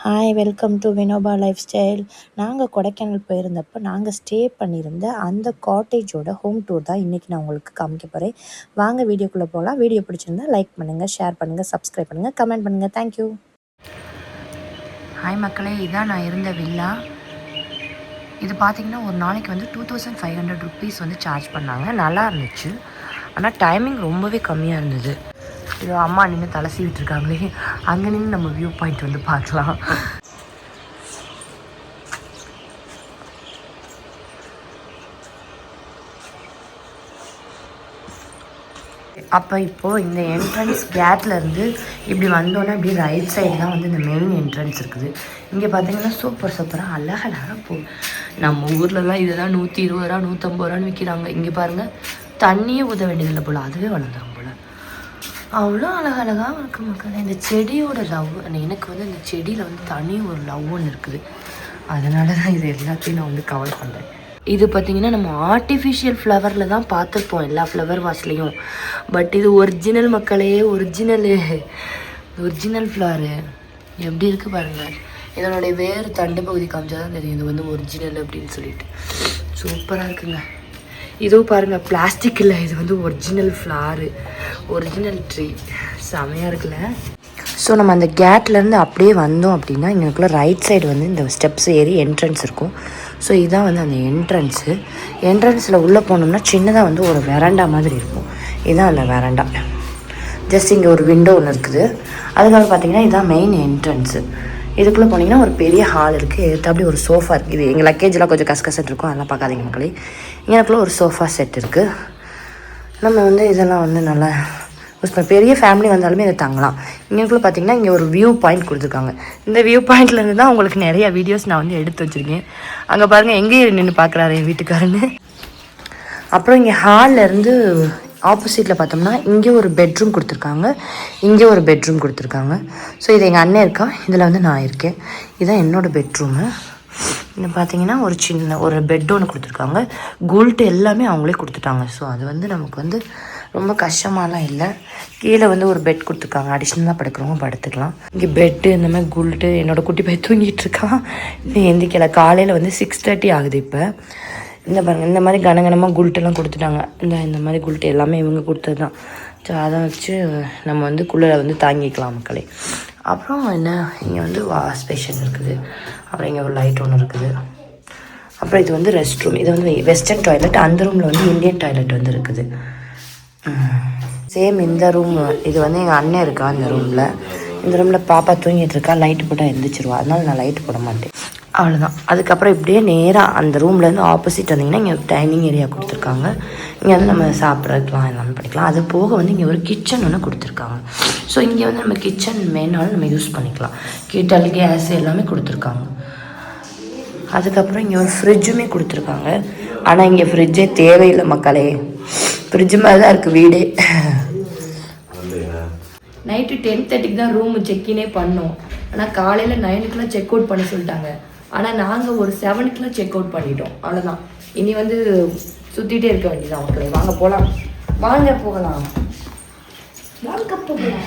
Hi, welcome to Vinoba life style. நாங்கள் கொடைக்கானல் போயிருந்தப்போ நாங்கள் ஸ்டே பண்ணியிருந்த அந்த காட்டேஜோட ஹோம் டூர் தான் இன்றைக்கி நான் உங்களுக்கு காமிக்க போகிறேன். வாங்க வீடியோக்குள்ளே போகலாம். வீடியோ பிடிச்சிருந்தா லைக் பண்ணுங்கள், ஷேர் பண்ணுங்கள், சப்ஸ்கிரைப் பண்ணுங்கள், கமெண்ட் பண்ணுங்கள். தேங்க்யூ. ஹாய் மக்களே, இதான் நான் இருந்த வில்லா. இது பார்த்திங்கன்னா ஒரு நாளைக்கு வந்து 2500 rupees வந்து சார்ஜ் பண்ணாங்க. நல்லா இருந்துச்சு, ஆனால் டைமிங் ரொம்பவே கம்மியாக இருந்தது. இது அம்மா நின்று தலை சீவிட்டு இருக்காங்களே, அங்கே நின்று நம்ம வியூ பாயிண்ட் வந்து பார்க்கலாம். அப்போ இப்போது இந்த என்ட்ரன்ஸ் கேட்லேருந்து இப்படி வந்தோன்னா இப்படி ரைட் சைடு தான் வந்து இந்த மெயின் என்ட்ரன்ஸ் இருக்குது. இங்கே பார்த்தீங்கன்னா சூப்பராக அழகழகாக போகும். நம்ம ஊர்லலாம் இதுதான் 120 ரூபா 150 ரூபான்னு விற்கிறாங்க. இங்கே பாருங்கள், தண்ணியே ஊற்ற வேண்டியதில்லை போல், அதுவே வளர்ந்துடும் போல். அவ்வளோ அழகழகாக இருக்குது மக்கள். இந்த செடியோட லவ், எனக்கு வந்து இந்த செடியில் வந்து தனி ஒரு லவ் ஒன்று இருக்குது. அதனால தான் இது எல்லாத்தையும் நான் வந்து கவர் பண்ணுறேன். இது பார்த்திங்கன்னா நம்ம ஆர்டிஃபிஷியல் ஃப்ளவரில் தான் பார்த்துருப்போம் எல்லா ஃப்ளவர் வாஷ்லேயும். பட் இது ஒரிஜினல் மக்களே, ஒரிஜினல் ஃப்ளவரு எப்படி இருக்குது பாருங்கள். இதனுடைய வேறு தண்டு பகுதி காமிச்சா தான் தெரியும் இது வந்து ஒரிஜினல் அப்படின்னு சொல்லிட்டு. சூப்பராக இருக்குங்க. இதுவும் பாருங்கள், பிளாஸ்டிக் இல்லை, இது வந்து ஒரிஜினல் ஃப்ளாரு, ஒரிஜினல் ட்ரீ. செமையாக இருக்குல்ல. ஸோ நம்ம அந்த கேட்லேருந்து அப்படியே வந்தோம் அப்படின்னா இங்கேக்குள்ளே ரைட் சைடு வந்து இந்த ஸ்டெப்ஸ் ஏறி என்ட்ரன்ஸ் இருக்கும். ஸோ இதுதான் வந்து அந்த என்ட்ரன்ஸில் உள்ளே போனோம்னா சின்னதாக வந்து ஒரு வெராண்டா மாதிரி இருக்கும். இதுதான் அந்த வெராண்டா. ஜஸ்ட் இங்கே ஒரு விண்டோ ஒன்று இருக்குது. அதுக்காக பார்த்தீங்கன்னா இதுதான் மெயின் என்ட்ரன்ஸு. இதுக்குள்ளே போனீங்கன்னா ஒரு பெரிய ஹால் இருக்குது. அப்படி ஒரு சோஃபா இருக்குது. இது எங்கள் லக்கேஜெலாம் கொஞ்சம் கசகசட்டு இருக்கும், அதெல்லாம் பார்க்காதீங்க மக்களே. எனக்குள்ளே ஒரு சோஃபா செட் இருக்குது. நம்ம வந்து இதெல்லாம் வந்து நல்லா பெரிய ஃபேமிலி வந்தாலுமே இதை தங்கலாம். இங்கேக்குள்ளே பார்த்தீங்கன்னா இங்கே ஒரு வியூ பாயிண்ட் கொடுத்துருக்காங்க. இந்த வியூ பாயிண்ட்லேருந்து தான் உங்களுக்கு நிறையா வீடியோஸ் நான் வந்து எடுத்து வச்சுருக்கேன். அங்கே பாருங்கள், எங்கேயும் நின்று பார்க்குறாரு என் வீட்டுக்காரன்னு. அப்புறம் இங்கே ஹால்லேருந்து ஆப்போசிட்டில் பார்த்தோம்னா இங்கே ஒரு பெட்ரூம் கொடுத்துருக்காங்க, இங்கே ஒரு பெட்ரூம் கொடுத்துருக்காங்க. ஸோ இது எங்கள் அண்ணன் இருக்கா, இதில் வந்து நான் இருக்கேன். இதுதான் என்னோடய பெட்ரூமு. இது பார்த்தீங்கன்னா ஒரு சின்ன ஒரு பெட் ஒன்று கொடுத்துருக்காங்க. குல்ட்டு எல்லாமே அவங்களே கொடுத்துட்டாங்க. ஸோ அது வந்து நமக்கு வந்து ரொம்ப கஷ்டமாலாம் இல்லை. கீழே வந்து ஒரு பெட் கொடுத்துருக்காங்க, அடிஷ்னலாக படுக்கிறவங்க படுத்துக்கலாம். இங்கே பெட்டு இந்த மாதிரி குல்ட்டு. என்னோடய குட்டி பையன் தூங்கிட்டு இருக்கான், இன்னும் எந்திக்கலை. காலையில் வந்து 6:30 ஆகுது. இப்போ இந்த பாருங்கள், இந்த மாதிரி கனகனமாக குல்ட்டெல்லாம் கொடுத்துட்டாங்க. இந்த மாதிரி குல்ட்டு எல்லாமே இவங்க கொடுத்தது தான். ஸோ அதை வச்சு நம்ம வந்து குளிரை வந்து தாங்கிக்கலாம் மக்களே. அப்புறம் என்ன, இங்கே வந்து வாஷ் பேஷன் இருக்குது. அப்புறம் இங்கே ஒரு லைட் ஒன்று இருக்குது. அப்புறம் இது வந்து ரெஸ்ட் ரூம். இது வந்து வெஸ்டர்ன் டாய்லெட். அந்த ரூமில் வந்து இந்தியன் டாய்லெட் வந்து இருக்குது. சேம் இந்த ரூம். இது வந்து எங்கள் அண்ணன் இருக்கா இந்த ரூமில். இந்த ரூமில் பாப்பா தூங்கிட்டு இருக்கா, லைட்டு போட்டால் எழுந்திரிச்சிருவா, அதனால நான் லைட்டு போட மாட்டேன். அவ்வளோதான். அதுக்கப்புறம் இப்படியே நேராக அந்த ரூம்லேருந்து ஆப்போசிட் வந்தீங்கன்னா இங்கே டைனிங் ஏரியா கொடுத்துருக்காங்க. இங்கே வந்து நம்ம சாப்பிட்றதுக்கலாம் எல்லாமே பண்ணிக்கலாம். அது போக வந்து இங்கே ஒரு கிச்சன் ஒன்று கொடுத்துருக்காங்க. ஸோ இங்கே வந்து நம்ம கிச்சன் வேணாலும் நம்ம யூஸ் பண்ணிக்கலாம். கீட்டல், கேஸ் எல்லாமே கொடுத்துருக்காங்க. அதுக்கப்புறம் இங்கே ஒரு ஃப்ரிட்ஜுமே கொடுத்துருக்காங்க. ஆனால் இங்கே ஃப்ரிட்ஜே தேவையில்லை மக்களே. ஃப்ரிட்ஜு மாதிரி தான் இருக்குது வீடே. நைட்டு 10:30 தான் ரூமு செக்கினே பண்ணோம். ஆனால் காலையில் 9 செக் அவுட் பண்ண சொல்லிட்டாங்க. ஆனால் நாங்கள் ஒரு 7 செக் அவுட் பண்ணிட்டோம். அவ்வளோதான். இனி வந்து சுற்றிட்டே இருக்க வேண்டியதான் மக்களே. வாங்க போகலாம், வாங்க போகலாம், வாங்க போகலாம்.